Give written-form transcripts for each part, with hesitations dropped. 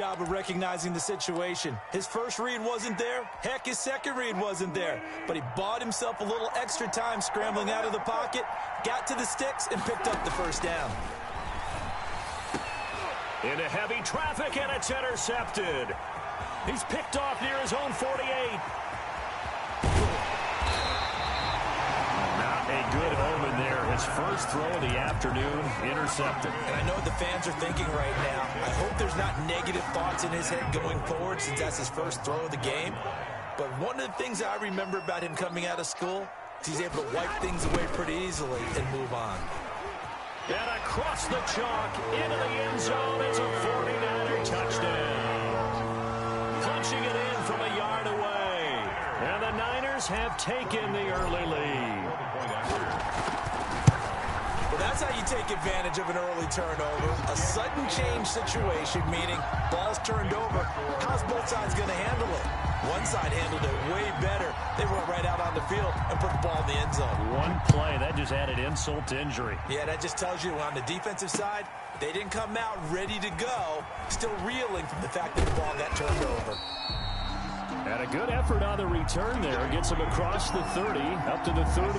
Job of recognizing the situation. His first read wasn't there. Heck, his second read wasn't there. But he bought himself a little extra time scrambling out of the pocket, got to the sticks, and picked up the first down. Into heavy traffic, and it's intercepted. He's picked off near his own 48. Not a good omen there. His first throw of the afternoon, intercepted. And I know what the fans are thinking right now. I hope there's not negative thoughts in his head going forward since that's his first throw of the game. But one of the things I remember about him coming out of school is he's able to wipe things away pretty easily and move on. And across the chalk, into the end zone, it's a 49er touchdown. Punching it in from a yard away. And the Niners have taken the early lead. Well, that's how you take advantage of an early turnover. A sudden change situation, meaning ball's turned over. How's both sides going to handle it? One side handled it way better. They went right out on the field and put the ball in the end zone. One play, that just added insult to injury. Yeah, that just tells you on the defensive side, they didn't come out ready to go, still reeling from the fact that the ball got turned over. And a good effort on the return there. Gets him across the 30, up to the 33.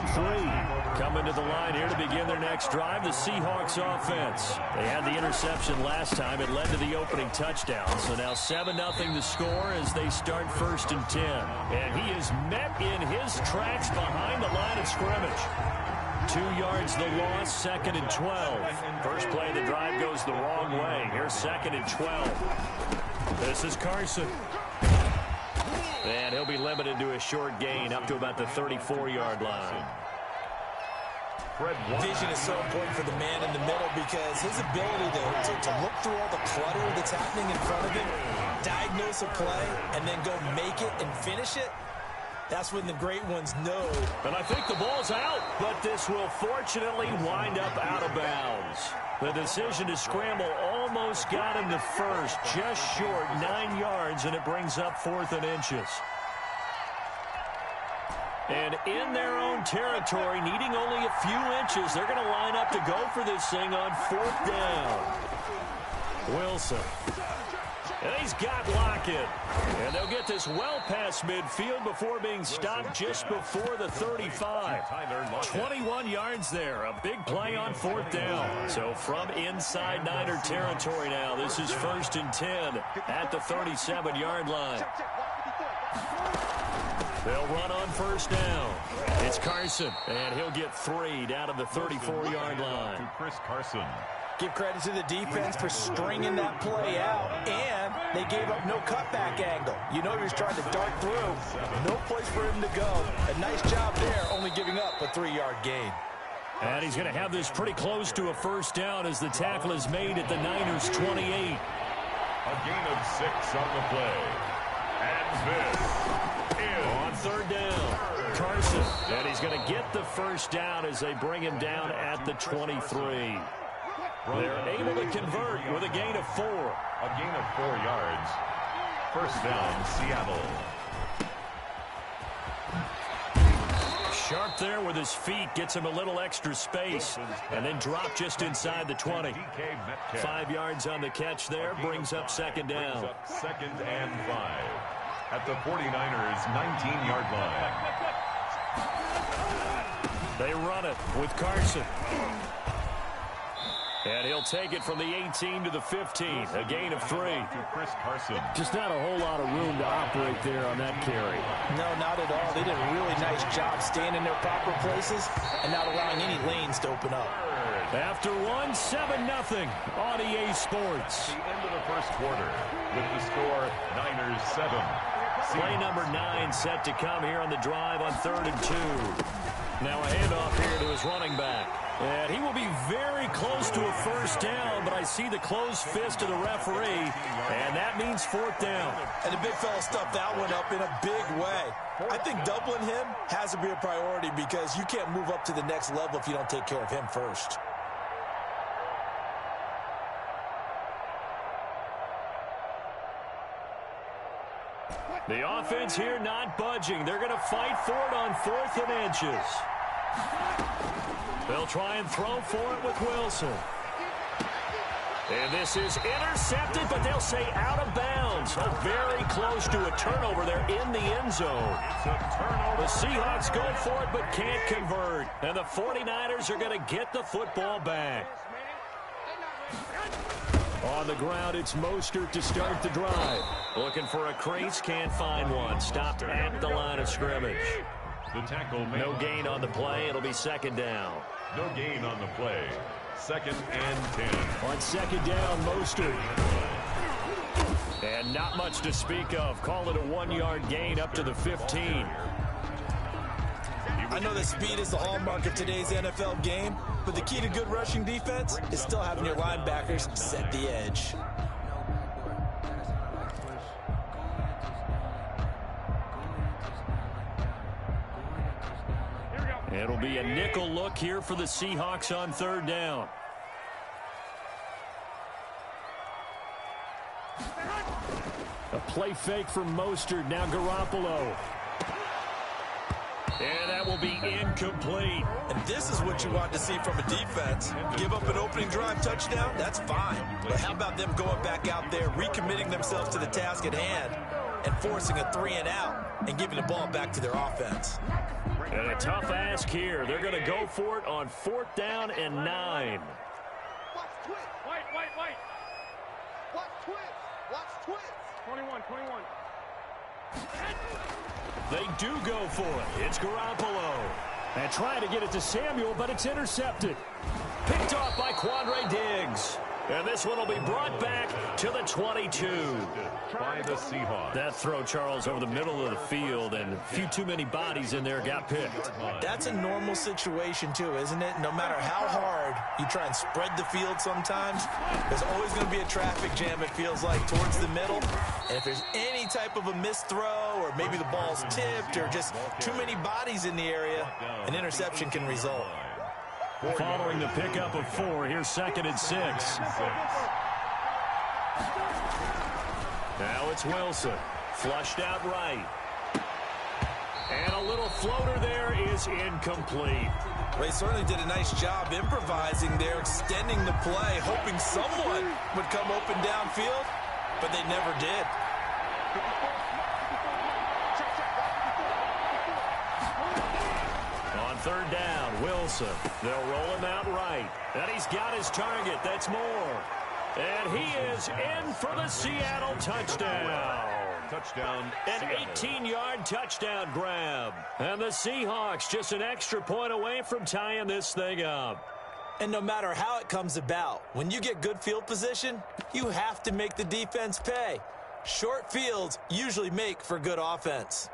Coming to the line here to begin their next drive, the Seahawks offense. They had the interception last time. It led to the opening touchdown. So now 7-0 the score as they start 1st and 10. And he is met in his tracks behind the line of scrimmage. 2 yards the loss, 2nd and 12. First play of the drive goes the wrong way. Here's 2nd and 12. This is Carson. And he'll be limited to a short gain up to about the 34-yard line. Vision is so important for the man in the middle because his ability to look through all the clutter that's happening in front of him, diagnose a play, and then go make it and finish it, that's when the great ones know. And I think the ball's out, but this will fortunately wind up out of bounds. The decision to scramble almost got him to first, just short 9 yards, and it brings up 4th and inches. And in their own territory, needing only a few inches, they're going to line up to go for this thing on 4th down. Wilson. And he's got Lockett. And they'll get this well past midfield before being stopped just before the 35. 21 yards there. A big play on 4th down. So from inside Niner territory now, this is 1st and 10 at the 37-yard line. They'll run on 1st down. It's Carson, and he'll get 3 down to the 34-yard line. To Chris Carson. Give credit to the defense for stringing that play out, and they gave up no cutback angle. You know he was trying to dart through. No place for him to go. A nice job there, only giving up a 3-yard gain. And he's going to have this pretty close to a 1st down as the tackle is made at the Niners' 28. A gain of 6 on the play. And this is on 3rd down, Carson. And he's going to get the 1st down as they bring him down at the 23. They're able to convert with a gain of 4. A gain of 4 yards. 1st down, Seattle. Sharp there with his feet, gets him a little extra space, and then drop just inside the 20. 5 yards on the catch there, brings up 2nd down. 2nd and 5 at the 49ers' 19-yard line. They run it with Carson. And he'll take it from the 18 to the 15. A gain of 3. To Chris Carson. Just not a whole lot of room to operate there on that carry. No, not at all. They did a really nice job staying in their proper places and not allowing any lanes to open up. After 1, 7-0 on EA Sports. The end of the 1st quarter with the score Niners 7. Play number 9 set to come here on the drive on 3rd and 2. Now a handoff here to his running back. And he will be very close to a 1st down, but I see the closed fist of the referee, and that means 4th down. And the big fella stuffed that one up in a big way. I think doubling him has to be a priority because you can't move up to the next level if you don't take care of him first. The offense here not budging. They're going to fight for it on 4th and inches. They'll try and throw for it with Wilson. And this is intercepted, but they'll say out of bounds. Oh, very close to a turnover there in the end zone. The Seahawks go for it, but can't convert. And the 49ers are going to get the football back. On the ground, it's Mostert to start the drive. Looking for a crease, can't find one. Stopped at the line of scrimmage. The tackle made. No gain on the play. It'll be second down. No gain on the play. 2nd and 10. On second down, Mostert. And not much to speak of. Call it a 1-yard gain up to the 15. I know that speed is the hallmark of today's NFL game, but the key to good rushing defense is still having your linebackers set the edge. It'll be a nickel look here for the Seahawks on third down. A play fake from Mostert. Now Garoppolo. And that will be incomplete. And this is what you want to see from a defense. Give up an opening drive touchdown, that's fine. But how about them going back out there, recommitting themselves to the task at hand, and forcing a 3-and-out, and giving the ball back to their offense. And a tough ask here. They're going to go for it on 4th down and 9. Watch twist. White. Watch twist. 21. They do go for it. It's Garoppolo. And trying to get it to Samuel, but it's intercepted. Picked off by Quandre Diggs. And this one will be brought back to the 22. By the Seahawks. That throw, Charles, over the middle of the field, and a few too many bodies in there got picked. That's a normal situation, too, isn't it? No matter how hard you try and spread the field sometimes, there's always going to be a traffic jam, it feels like, towards the middle. And if there's any type of a missed throw, or maybe the ball's tipped, or just too many bodies in the area, an interception can result. Following the pickup of 4, here's 2nd and 6. Now it's Wilson. Flushed out right. And a little floater there is incomplete. Well, he certainly did a nice job improvising there, extending the play, hoping someone would come open downfield, but they never did. On 3rd down, Wilson. They'll roll him out right. And he's got his target. That's Moore. And he is in for the Seattle touchdown. Touchdown. An 18-yard touchdown grab. And the Seahawks just an extra point away from tying this thing up. And no matter how it comes about, when you get good field position, you have to make the defense pay. Short fields usually make for good offense.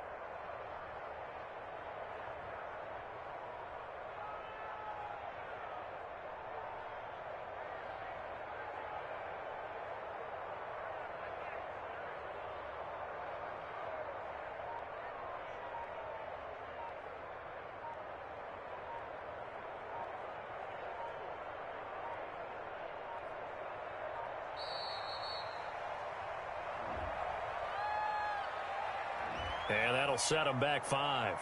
And that'll set them back 5.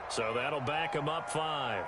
So that'll back them up 5.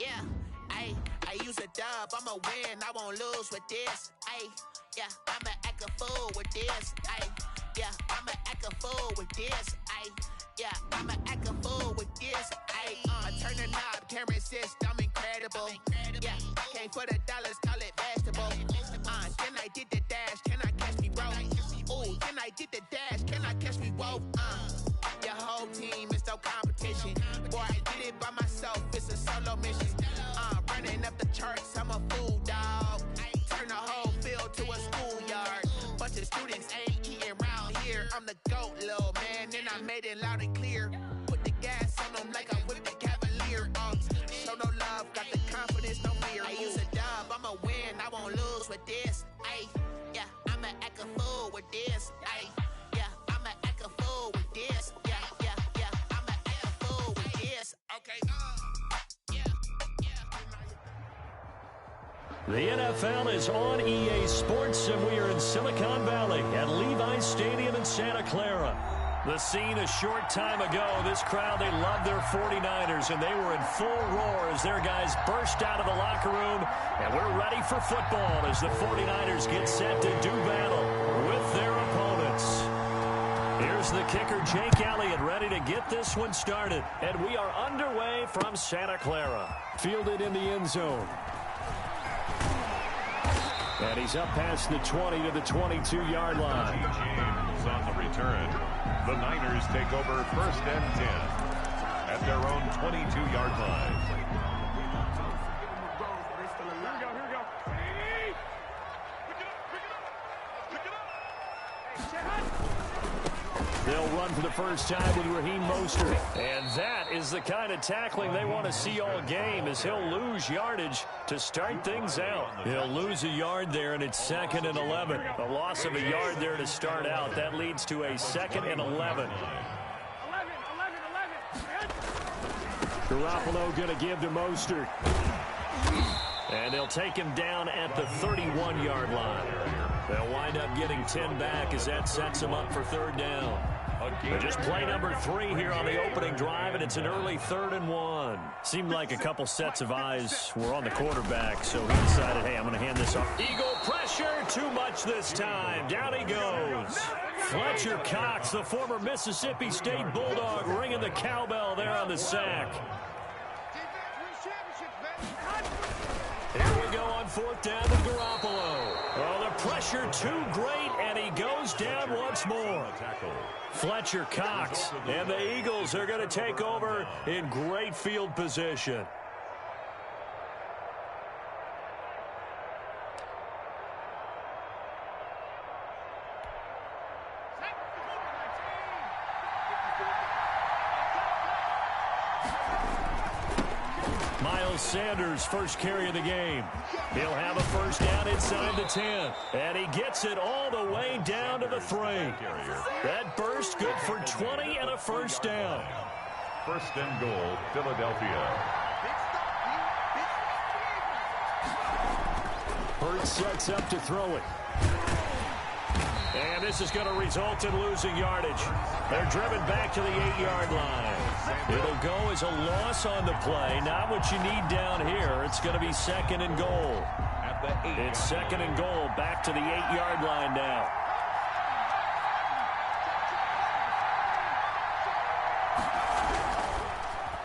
Yeah, I use a dub, I'ma win, I won't lose with this. Yeah, I'ma act a fool with this. Yeah, I'ma act a fool with this. Yeah, I'ma act a fool with this. I turn the knob, can't resist, I'm incredible. Yeah, came for the dollars, call it vegetable. Then I did the dash, can I catch me, bro? Ooh, then I did the dash, can I catch me, whoa? Your whole team is no competition. Boy, I did it by myself, it's a solo mission. Running up the charts, I'm a fool, dog. Turn the whole field to a schoolyard. Bunch of students ain't eating round here. I'm the GOAT, little man, and I made it loud and clear. Put the gas on them like I'm with the Cavalier. Show no love, got the confidence, no fear. I use a dub, I'ma win, I won't lose with this. Yeah, I'ma act a fool with this. Yeah, I'ma act a fool with this. Yeah, I'ma act a fool with this. Okay, The NFL is on EA Sports, and we are in Silicon Valley at Levi's Stadium in Santa Clara. The scene a short time ago, this crowd, they loved their 49ers, and they were in full roar as their guys burst out of the locker room, and we're ready for football as the 49ers get set to do battle with their opponents. Here's the kicker, Jake Elliott, ready to get this one started, and we are underway from Santa Clara. Fielded in the end zone. And he's up past the 20 to the 22-yard line. James on the return. The Niners take over 1st and 10 at their own 22-yard line. Here we go. Pick it up. They'll run for the first time with Raheem Mostert. And that is the kind of tackling they want to see all game, as he'll lose yardage to start things out. He'll lose a yard there, and it's 2nd and 11. A loss of a yard there to start out. That leads to a 2nd and 11. 11. Garoppolo going to give to Mostert. And they'll take him down at the 31-yard line. They'll wind up getting 10 back as that sets them up for 3rd down. Just play number 3 here on the opening drive, and it's an early 3rd and 1. Seemed like a couple sets of eyes were on the quarterback, so he decided, hey, I'm going to hand this off. Eagle pressure, too much this time. Down he goes. Fletcher Cox, the former Mississippi State Bulldog, ringing the cowbell there on the sack. Here we go on 4th down with Garoppolo. Oh, the pressure too great, and he goes down once more. Fletcher Cox, and the Eagles are going to take over in great field position. Sanders, first carry of the game. He'll have a first down inside the 10. And he gets it all the way down to the 3. That burst good for 20 and a first down. 1st and goal, Philadelphia. Hurts sets up to throw it. And this is going to result in losing yardage. They're driven back to the 8-yard line. It'll go as a loss on the play. Not what you need down here. It's going to be 2nd and goal. It's 2nd and goal. Back to the 8-yard line now.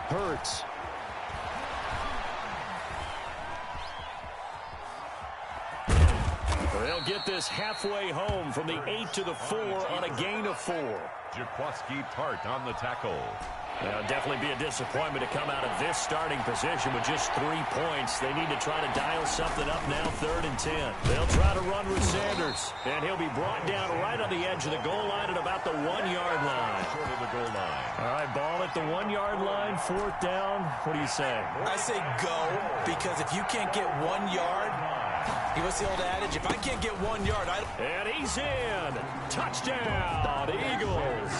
Hurts. They'll get this halfway home from the 8 to the 4 on a gain of 4. Jaquaski Tart on the tackle. It'll definitely be a disappointment to come out of this starting position with just 3 points. They need to try to dial something up now, 3rd and 10. They'll try to run with Sanders, and he'll be brought down right on the edge of the goal line at about the 1-yard line. Short of the goal line. All right, ball at the 1-yard line, 4th down. What do you say? I say go, because if you can't get 1 yard, you know what's the old adage? If I can't get 1 yard, I don't... And he's in. Touchdown, Eagles.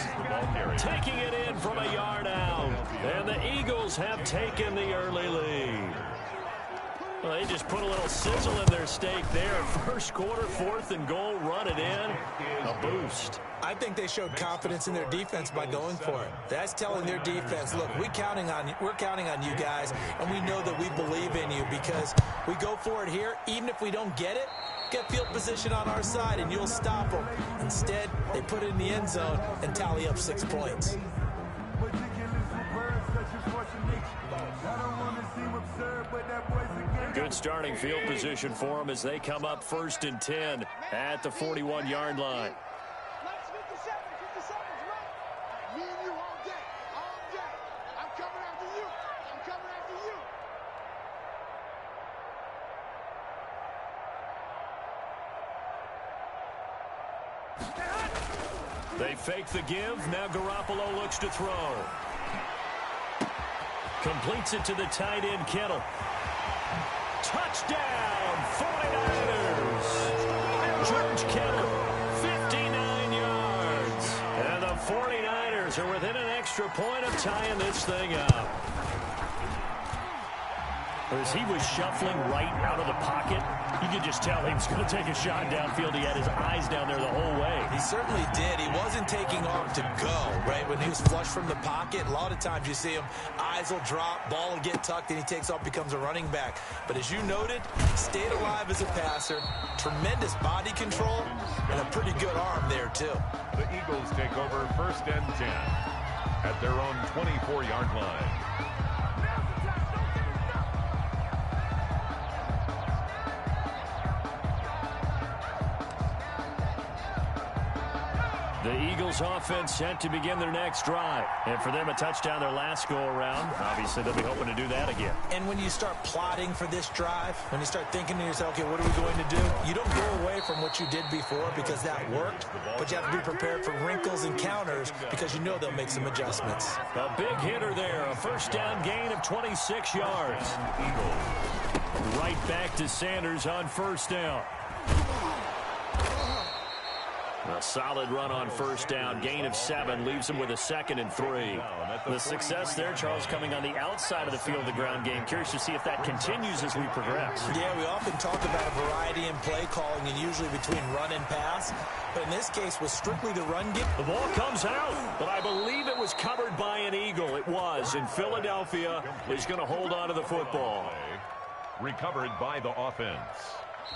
Taking it in from a yard out. And the Eagles have taken the early lead. Well, they just put a little sizzle in their steak there. First quarter, 4th and goal, run it in. A boost. I think they showed confidence in their defense by going for it. That's telling their defense, look, we're counting on you guys, and we know that we believe in you because we go for it here. Even if we don't get it, get field position on our side, and you'll stop them. Instead, they put it in the end zone and tally up 6 points. Good starting field position for them as they come up 1st and 10 at the 41-yard line. Let's 57 right. Me and you all day. All day. I'm coming after you. I'm coming after you. They fake the give. Now Garoppolo looks to throw. Completes it to the tight end, Kittle. Touchdown, 49ers. George Kittle, 59 yards. And the 49ers are within an extra point of tying this thing up. As he was shuffling right out of the pocket, you could just tell he was going to take a shot downfield. He had his eyes down there the whole way. He certainly did. He wasn't taking off to go, right? When he was flush from the pocket, a lot of times you see him, eyes will drop, ball will get tucked, and he takes off, becomes a running back. But as you noted, stayed alive as a passer, tremendous body control, and a pretty good arm there, too. The Eagles take over 1st and 10 at their own 24-yard line. The Eagles offense set to begin their next drive. And for them, a touchdown their last go-around. Obviously, they'll be hoping to do that again. And when you start plotting for this drive, when you start thinking to yourself, okay, what are we going to do? You don't go away from what you did before because that worked, but you have to be prepared for wrinkles and counters because you know they'll make some adjustments. A big hitter there, a 1st down gain of 26 yards. Right back to Sanders on 1st down. A solid run on 1st down. Gain of 7 leaves him with a 2nd and 3. The success there, Charles, coming on the outside of the field of the ground game. Curious to see if that continues as we progress. Yeah, we often talk about a variety in play calling and usually between run and pass. But in this case, was strictly the run game. The ball comes out, but I believe it was covered by an Eagle. It was, and Philadelphia is going to hold on to the football. Recovered by the offense.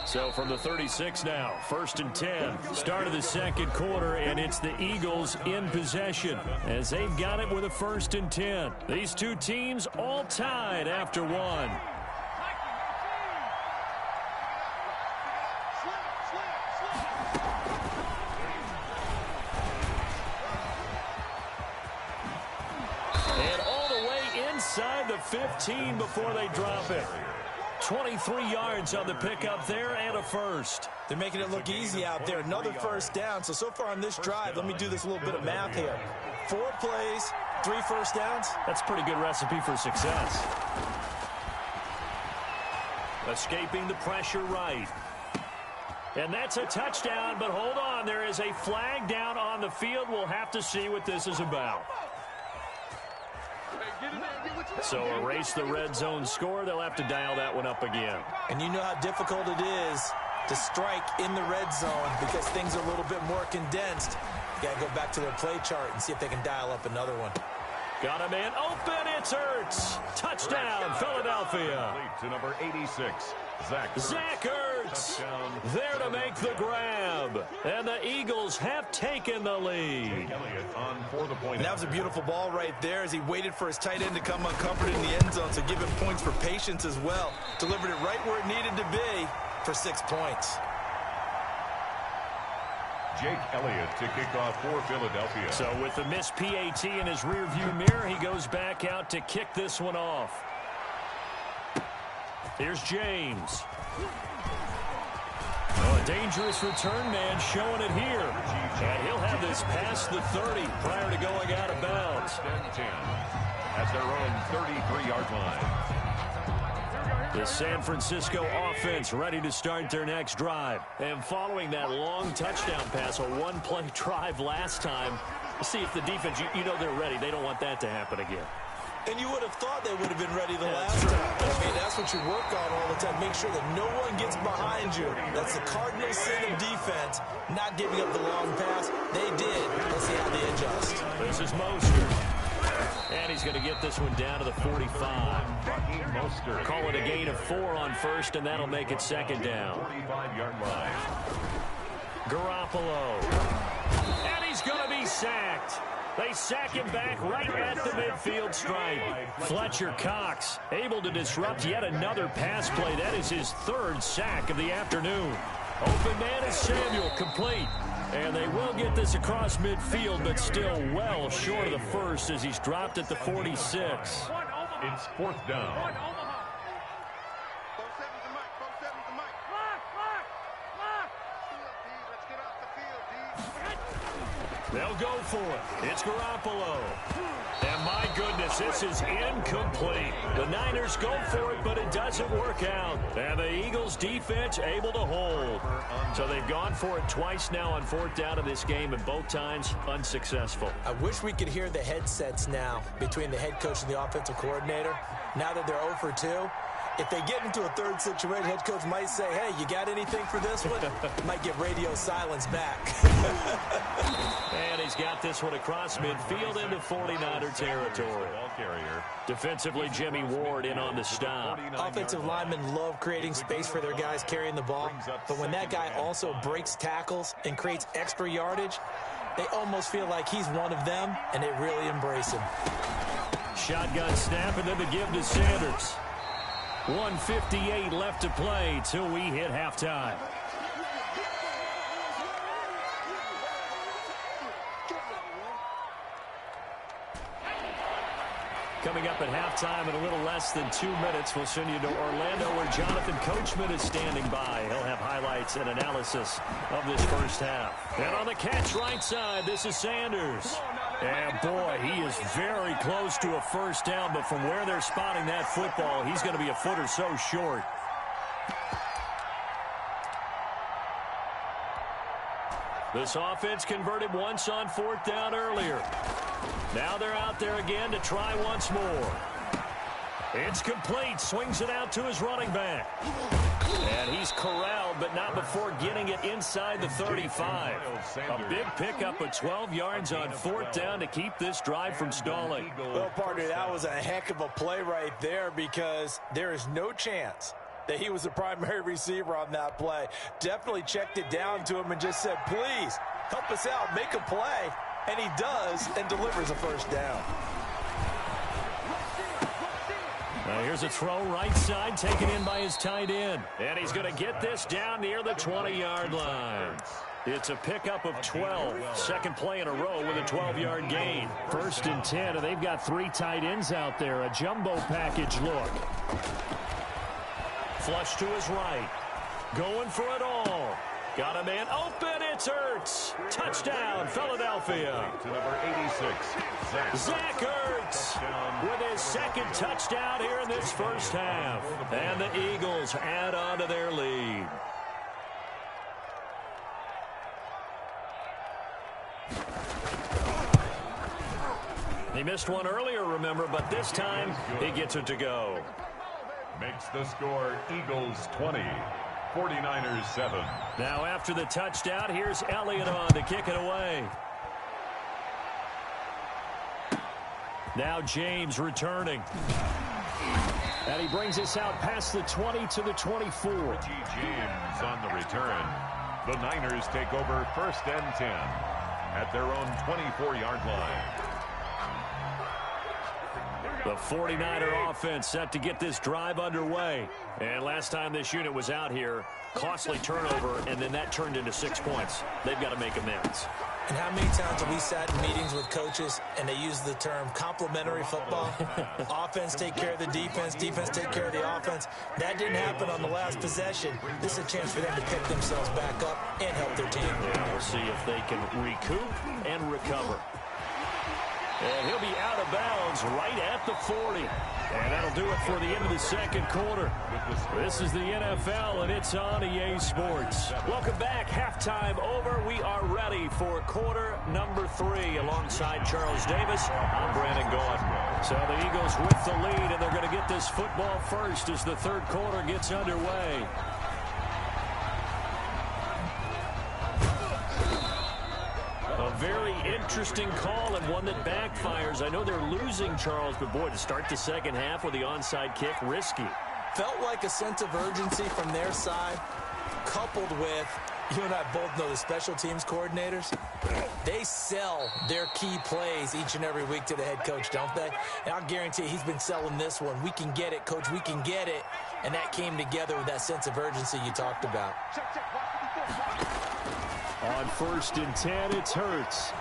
So from the 36 now, 1st and 10. Start of the 2nd quarter, and it's the Eagles in possession as they've got it with a 1st and 10. These two teams all tied after one. And all the way inside the 15 before they drop it. 23 yards on the pickup there and a 1st. They're making it look easy out there. Another 1st down. So far on this drive, let me do this little bit of math here. 4 plays, 3 1st downs. That's a pretty good recipe for success. Escaping the pressure right. And that's a touchdown, but hold on. There is a flag down on the field. We'll have to see what this is about. So erase the red zone score. They'll have to dial that one up again. And you know how difficult it is to strike in the red zone because things are a little bit more condensed. You got to go back to their play chart and see if they can dial up another one. Got a man open. It's Ertz. Touchdown, Philadelphia. To number 86, Zach Ertz there to make the grab. And the Eagles have taken the lead. And that was a beautiful ball right there as he waited for his tight end to come uncovered in the end zone. So give him points for patience as well. Delivered it right where it needed to be for 6 points. Jake Elliott to kick off for Philadelphia. So with the missed PAT in his rearview mirror, he goes back out to kick this one off. Here's James. Oh, a dangerous return man showing it here. And he'll have this past the 30 prior to going out of bounds. At their own 33-yard line. The San Francisco offense ready to start their next drive. And following that long touchdown pass, a one-play drive last time, see if the defense, you know they're ready. They don't want that to happen again. And you would have thought they would have been ready the last time. I mean, that's what you work on all the time. Make sure that no one gets behind you. That's the cardinal sin of defense, not giving up the long pass. They did. Let's see how they adjust. This is Mostert. And he's going to get this one down to the 45. Call it a gain of 4 on first, and that'll make it second down. 45-yard line. Garoppolo. And he's going to be sacked. They sack him back right at the midfield stripe. Fletcher Cox able to disrupt yet another pass play. That is his 3rd sack of the afternoon. Open man is Samuel, complete. And they will get this across midfield, but still well short of the first as he's dropped at the 46. It's 4th down. They'll go for it. It's Garoppolo. And my goodness, this is incomplete. The Niners go for it, but it doesn't work out. And the Eagles defense able to hold. So they've gone for it twice now on 4th down in this game, and both times unsuccessful. I wish we could hear the headsets now between the head coach and the offensive coordinator. Now that they're 0 for 2. If they get into a 3rd situation, head coach might say, hey, you got anything for this one? Might get radio silence back. And he's got this one across midfield into 49er territory. Defensively, Jimmy Ward in on the stop. Offensive linemen love creating space for their guys carrying the ball, but when that guy also breaks tackles and creates extra yardage, they almost feel like he's one of them, and they really embrace him. Shotgun snap, and then the give to Sanders. 1:58 left to play till we hit halftime. Coming up at halftime in a little less than 2 minutes, we'll send you to Orlando where Jonathan Coachman is standing by. He'll have highlights and analysis of this first half. And on the catch right side, this is Sanders. And boy, he is very close to a first down, but from where they're spotting that football, he's going to be a foot or so short. This offense converted once on 4th down earlier. Now they're out there again to try once more. It's complete. Swings it out to his running back. And he's corralled, but not before getting it inside the 35. A big pickup of 12 yards on 4th down to keep this drive from stalling. Well, partner, that was a heck of a play right there because there is no chance that he was the primary receiver on that play. Definitely checked it down to him and just said, please, help us out, make a play. And he does and delivers a first down. Now here's a throw right side taken in by his tight end. And he's going to get this down near the 20-yard line. It's a pickup of 12. Second play in a row with a 12-yard gain. 1st and 10, and they've got 3 tight ends out there. A jumbo package look. Flush to his right. Going for it all. Got a man open. It's Ertz. Touchdown, Philadelphia. To number 86, Zach Ertz with his 2nd touchdown here in this first half. And the Eagles add on to their lead. He missed one earlier, remember, but this time he gets it to go. Makes the score Eagles 20, 49ers 7. Now after the touchdown, here's Elliott on to kick it away. Now James returning. And he brings us out past the 20 to the 24. Richie James on the return. The Niners take over 1st and 10 at their own 24-yard line. The 49er offense set to get this drive underway. And last time this unit was out here, costly turnover, and then that turned into 6 points. They've got to make amends. And how many times have we sat in meetings with coaches and they use the term complementary football? Offense take care of the defense, defense take care of the offense. That didn't happen on the last possession. This is a chance for them to pick themselves back up and help their team. Yeah, we'll see if they can recoup and recover. And he'll be out of bounds right at the 40. And that'll do it for the end of the second quarter. This is the NFL, and it's on EA Sports. Welcome back. Halftime over. We are ready for quarter number 3. Alongside Charles Davis, I'm Brandon Gaudin. So the Eagles with the lead, and they're going to get this football first as the third quarter gets underway. A very interesting call and one that backfires. I know they're losing, Charles, but boy, to start the second half with the onside kick, risky. Felt like a sense of urgency from their side, coupled with, you and I both know the special teams coordinators. They sell their key plays each and every week to the head coach, don't they? And I'll guarantee he's been selling this one. We can get it, coach, we can get it. And that came together with that sense of urgency you talked about. On 1st and 10, it's Hurts.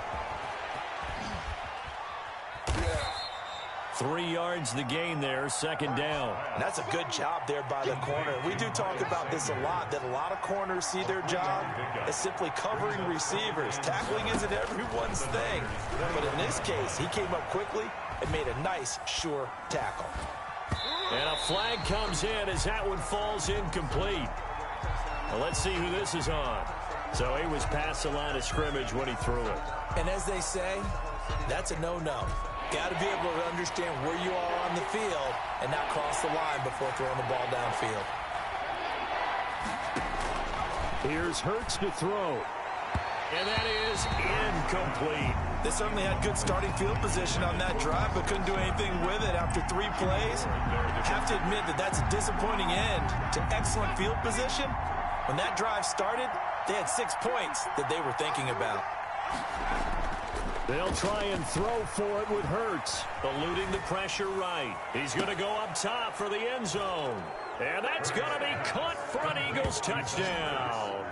3 yards the gain there, second down. And that's a good job there by the corner. We do talk about this a lot, that a lot of corners see their job as simply covering receivers. Tackling isn't everyone's thing. But in this case, he came up quickly and made a nice, sure tackle. And a flag comes in as that one falls incomplete. Well, let's see who this is on. So he was past the line of scrimmage when he threw it. And as they say, that's a no-no. Got to be able to understand where you are on the field and not cross the line before throwing the ball downfield. Here's Hurts to throw. And that is incomplete. They certainly had good starting field position on that drive, but couldn't do anything with it after 3 plays. Have to admit that that's a disappointing end to excellent field position. When that drive started, they had 6 points that they were thinking about. They'll try and throw for it with Hurts, eluding the pressure right. He's going to go up top for the end zone. And that's going to be caught for an Eagles touchdown.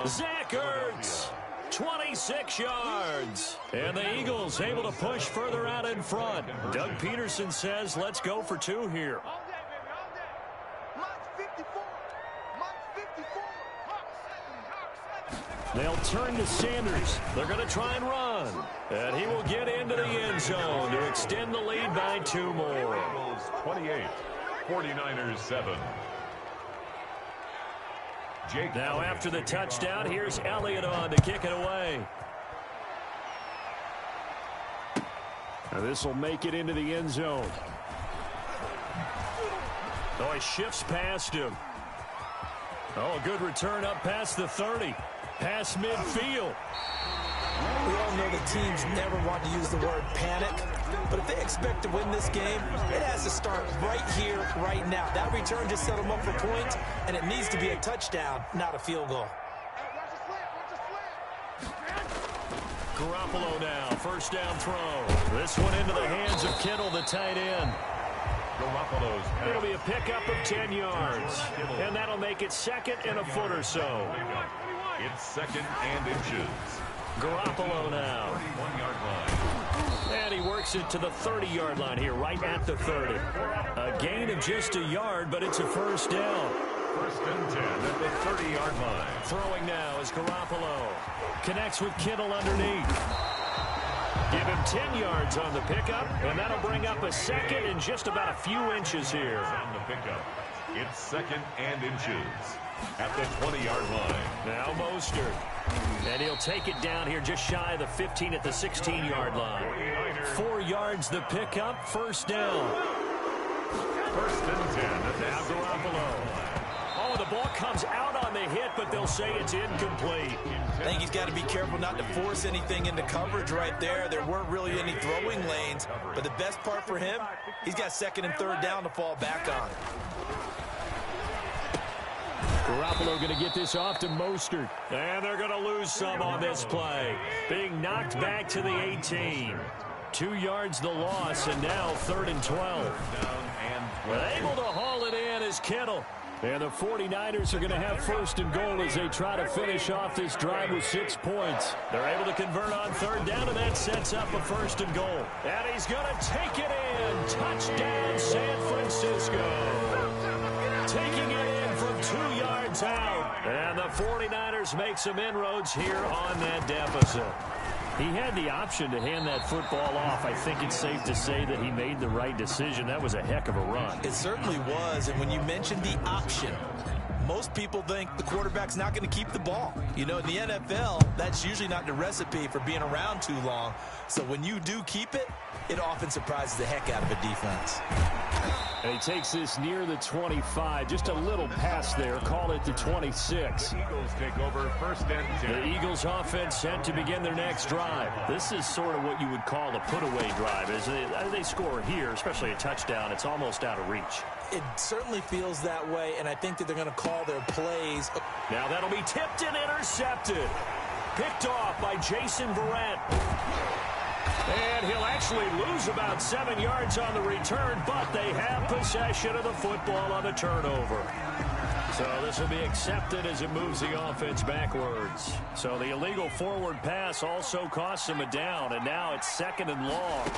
Zach Ertz, 26 yards. And the Eagles able to push further out in front. Doug Peterson says, let's go for 2 here. They'll turn to Sanders. They're going to try and run. And he will get into the end zone to extend the lead by 2 more. 28, 49ers 7. Now after the touchdown, here's Elliott on to kick it away. Now this will make it into the end zone. Oh, he shifts past him. Oh, a good return up past the 30. Past midfield. We all know the teams never want to use the word panic, but if they expect to win this game, it has to start right here, right now. That return just set them up for points, and it needs to be a touchdown, not a field goal. Garoppolo now, first down throw. This one into the hands of Kittle, the tight end. It'll be a pickup of 10 yards, and that'll make it 2nd and a foot or so. It's 2nd and inches. Garoppolo now. 31-yard line. And he works it to the 30-yard line here, right at the 30. A gain of just a yard, but it's a first down. 1st and 10 at the 30-yard line. Throwing now is Garoppolo. Connects with Kittle underneath. Give him 10 yards on the pickup, and that'll bring up a 2nd and just about a few inches here. On the pickup, it's 2nd and inches at the 20-yard line. Now Mostert. And he'll take it down here just shy of the 15 at the 16-yard line. 4 yards the pickup, first down. 1st and 10 at the Garoppolo. Oh, the ball comes out on the hit, but they'll say it's incomplete. I think he's got to be careful not to force anything into coverage right there. There weren't really any throwing lanes, but the best part for him, he's got 2nd and 3rd down to fall back on. Garoppolo going to get this off to Mostert. And they're going to lose some on this play. Being knocked back to the 18. 2 yards the loss, and now 3rd and 12. Able to haul it in is Kittle. And the 49ers are going to have 1st and goal as they try to finish off this drive with 6 points. They're able to convert on 3rd down, and that sets up a 1st and goal. And he's going to take it in. Touchdown, San Francisco. Taking it in from 2 yards out. And the 49ers make some inroads here on that deficit. He had the option to hand that football off. I think it's safe to say that he made the right decision. That was a heck of a run. It certainly was, and when you mentioned the option, most people think the quarterback's not going to keep the ball. You know, in the NFL, that's usually not the recipe for being around too long. So when you do keep it, it often surprises the heck out of a defense. And he takes this near the 25. Just a little pass there. Call it the 26. The Eagles take over first and 10. The Eagles offense set to begin their next drive. This is sort of what you would call a put-away drive. As they score here, especially a touchdown, it's almost out of reach. It certainly feels that way, and I think that they're going to call their plays. Now that'll be tipped and intercepted. Picked off by Jason Verrett. And he'll actually lose about 7 yards on the return, but they have possession of the football on the turnover. So this will be accepted as it moves the offense backwards. So the illegal forward pass also costs him a down, and now it's 2nd and long.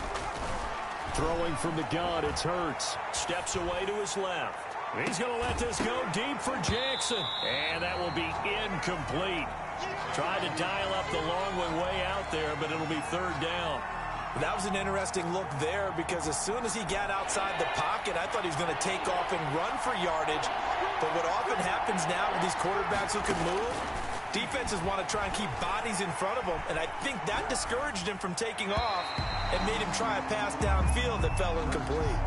Throwing from the gun, it's Hurts. Steps away to his left. He's going to let this go deep for Jackson. And that will be incomplete. Tried to dial up the long one way out there, but it'll be 3rd down. That was an interesting look there because as soon as he got outside the pocket, I thought he was going to take off and run for yardage. But what often happens now with these quarterbacks who can move, defenses want to try and keep bodies in front of them, and I think that discouraged him from taking off and made him try a pass downfield that fell incomplete.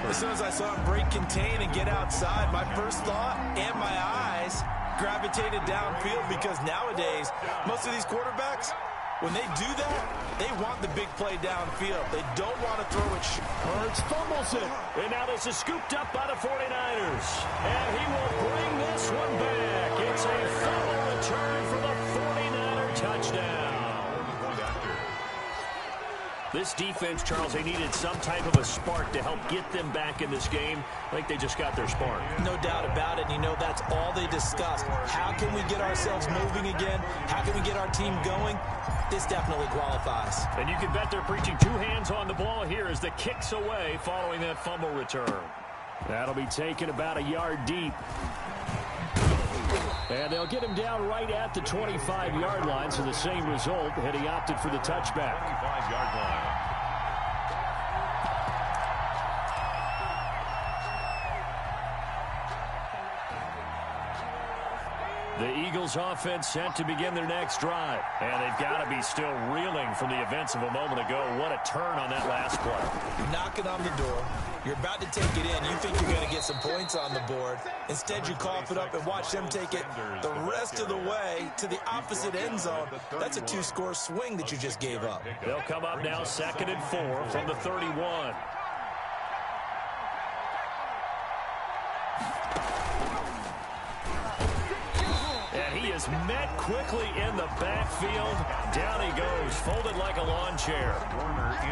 As soon as I saw him break contain and get outside, my first thought and my eyes gravitated downfield because nowadays, most of these quarterbacks, when they do that, they want the big play downfield. They don't want to throw it. Hurts fumbles it. And now this is scooped up by the 49ers. And he will bring this one back. It's a fumble return for the 49er touchdown. This defense, Charles, they needed some type of a spark to help get them back in this game. I think they just got their spark. No doubt about it. And you know, that's all they discussed. How can we get ourselves moving again? How can we get our team going? This definitely qualifies. And you can bet they're preaching 2 hands on the ball here as the kick's away following that fumble return. That'll be taken about a yard deep. And they'll get him down right at the 25-yard line, so the same result had he opted for the touchback. 25-yard line. The Eagles offense set to begin their next drive. And they've got to be still reeling from the events of a moment ago. What a turn on that last play. Knocking on the door. You're about to take it in. You think you're going to get some points on the board. Instead, you cough it up and watch them take it the rest of the way to the opposite end zone. That's a 2-score swing that you just gave up. They'll come up now 2nd and 4 from the 31. He is met quickly in the backfield. Down he goes, folded like a lawn chair.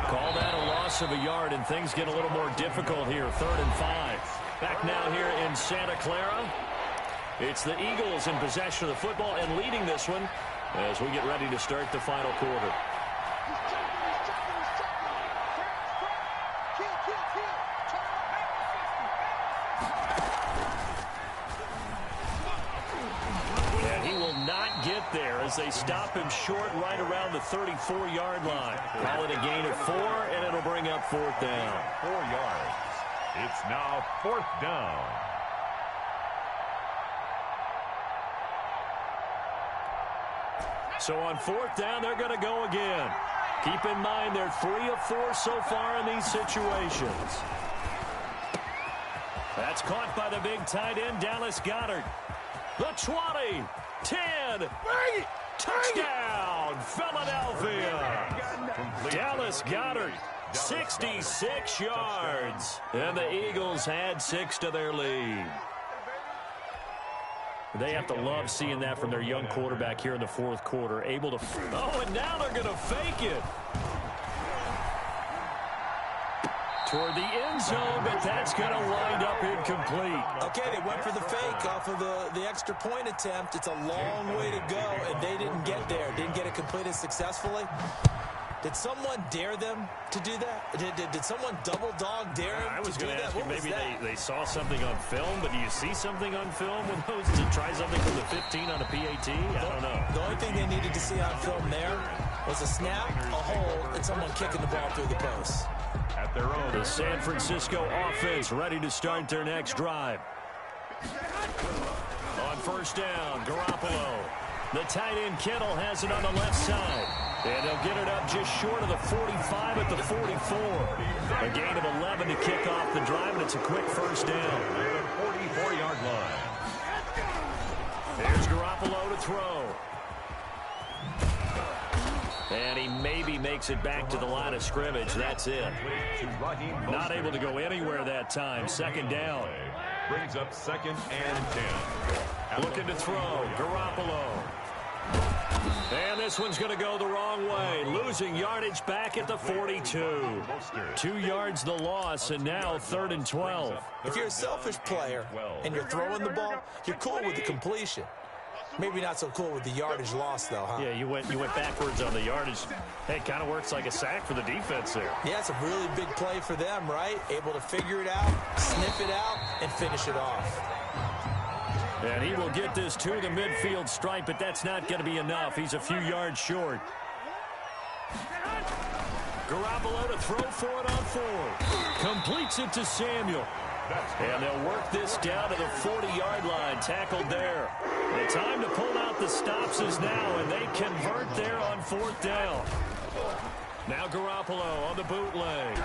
Call that a loss of a yard, and things get a little more difficult here. 3rd and 5. Back now here in Santa Clara. It's the Eagles in possession of the football and leading this one as we get ready to start the final quarter. There as they stop him short right around the 34-yard line. Call it a gain of 4, and it'll bring up 4th down. 4 yards. It's now 4th down. So on 4th down, they're going to go again. Keep in mind they're 3 of 4 so far in these situations. That's caught by the big tight end, Dallas Goedert. The 20. 10, touchdown, Philadelphia. Dallas Goedert, 66 yards. And the Eagles add 6 to their lead. They have to love seeing that from their young quarterback here in the 4th quarter. Able to, and now they're going to fake it. Toward the end zone, but that's going to wind up incomplete. Okay, they went for the fake off of the extra point attempt. It's a long way to go, and they didn't get there. Didn't get it completed successfully. Did someone dare them to do that? Did someone double dog dare them I was to do going to that? ask you, What maybe was they saw something on film, but do you see something on film with those to try something from the 15 on a PAT? I don't know. The only thing they needed to see on film there Was a snap, a hole, and someone kicking the ball through the post. At their own. The San Francisco offense ready to start their next drive. On first down, Garoppolo. The tight end Kittle has it on the left side. And they'll get it up just short of the 45 at the 44. A gain of 11 to kick off the drive, and it's a quick first down. The 44-yard line. There's Garoppolo to throw. And he maybe makes it back to the line of scrimmage. That's it. Not able to go anywhere that time. Second down. Brings up 2nd and 10. Looking to throw. Garoppolo. And this one's going to go the wrong way. Losing yardage back at the 42. 2 yards the loss, and now 3rd and 12. If you're a selfish player and you're throwing the ball, you're cool with the completion. Maybe not so cool with the yardage loss, though, huh? Yeah, you went backwards on the yardage. Hey, it kind of works like a sack for the defense there. Yeah, it's a really big play for them, right? Able to figure it out, sniff it out, and finish it off. And he will get this to the midfield stripe, but that's not going to be enough. He's a few yards short. Garoppolo to throw for it on 4. Completes it to Samuel. And they'll work this down to the 40-yard line. Tackled there. The time to pull out the stops is now, and they convert there on 4th down. Now Garoppolo on the bootleg.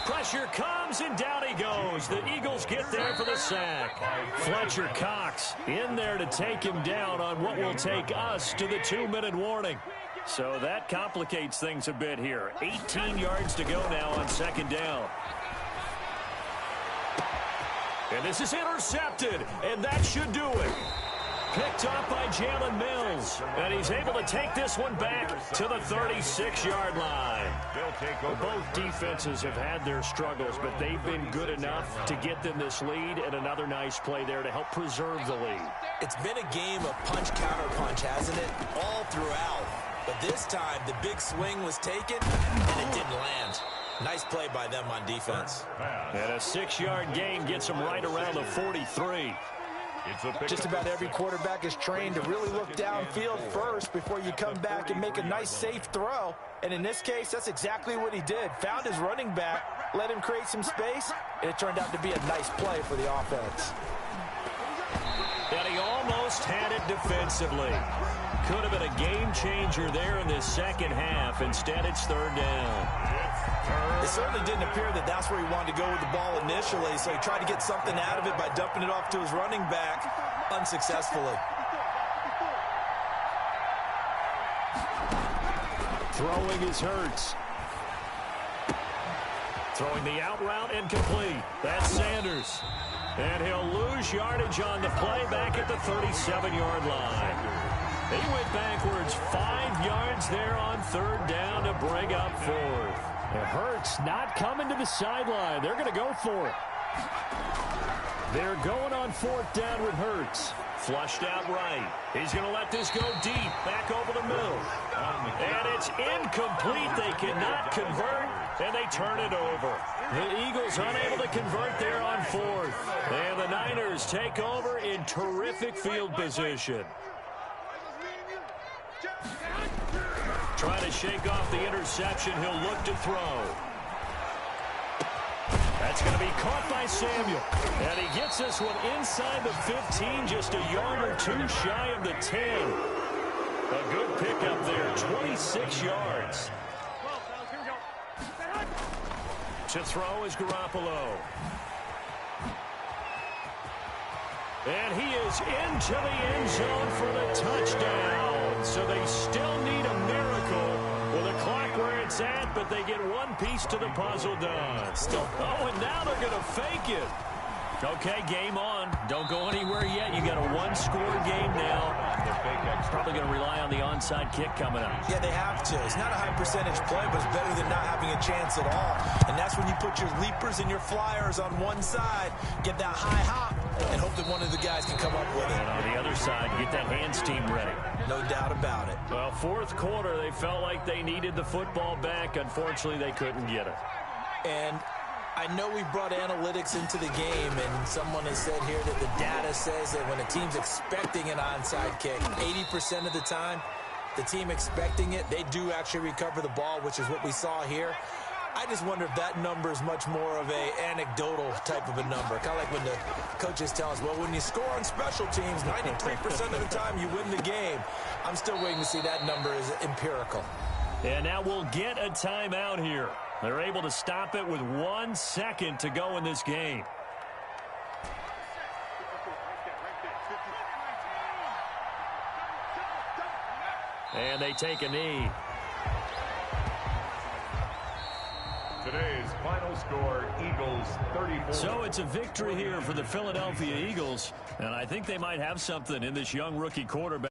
Pressure comes, and down he goes. The Eagles get there for the sack. Fletcher Cox in there to take him down on what will take us to the 2-minute warning. So that complicates things a bit here. 18 yards to go now on 2nd down. And this is intercepted, and that should do it. Picked up by Jalen Mills, and he's able to take this one back to the 36-yard line. Both defenses have had their struggles, but they've been good enough to get them this lead, and another nice play there to help preserve the lead. It's been a game of punch-counter-punch, hasn't it? All throughout. But this time, the big swing was taken, and it didn't land. Nice play by them on defense. And a 6-yard gain gets them right around the 43. Just about every quarterback is trained to really look downfield first before you come back and make a nice, safe throw. And in this case, that's exactly what he did. Found his running back, let him create some space, and it turned out to be a nice play for the offense. And he almost had it defensively. Could have been a game changer there in this second half. Instead, it's 3rd down. It certainly didn't appear that that's where he wanted to go with the ball initially, so he tried to get something out of it by dumping it off to his running back unsuccessfully. Throwing is Hurts. Throwing the out route incomplete. That's Sanders. And he'll lose yardage on the play back at the 37-yard line. He went backwards 5 yards there on 3rd down to bring up 4th. And Hurts not coming to the sideline. They're going to go for it. They're going on 4th down with Hurts. Flushed out right. He's going to let this go deep. Back over the middle. And it's incomplete. They cannot convert, and they turn it over. The Eagles unable to convert there on 4th. And the Niners take over in terrific field position. Trying to shake off the interception. He'll look to throw. That's going to be caught by Samuel. And he gets this one inside the 15, just a yard or 2 shy of the 10. A good pickup there, 26 yards. To throw is Garoppolo. And he is into the end zone for the touchdown. So they still need a miracle with a clock where it's at, but they get one piece to the puzzle done. Oh, and now they're going to fake it. Okay, game on. Don't go anywhere yet. You got a 1-score game now. Probably going to rely on the onside kick coming up. Yeah, they have to. It's not a high percentage play, but it's better than not having a chance at all. And that's when you put your leapers and your flyers on one side, get that high hop, and hope that one of the guys can come up with it. And on the other side, get that hands team ready. No doubt about it. Well, 4th quarter, they felt like they needed the football back. Unfortunately, they couldn't get it. And I know we brought analytics into the game, and someone has said here that the data says that when a team's expecting an onside kick, 80% of the time, the team expecting it, they do actually recover the ball, which is what we saw here. I just wonder if that number is much more of a anecdotal type of a number. Kind of like when the coaches tell us, well, when you score on special teams, 93% of the time you win the game. I'm still waiting to see that number is empirical. And now we'll get a timeout here. They're able to stop it with 1 second to go in this game. And they take a knee. Today's final score, Eagles 34. So it's a victory here for the Philadelphia Eagles. And I think they might have something in this young rookie quarterback.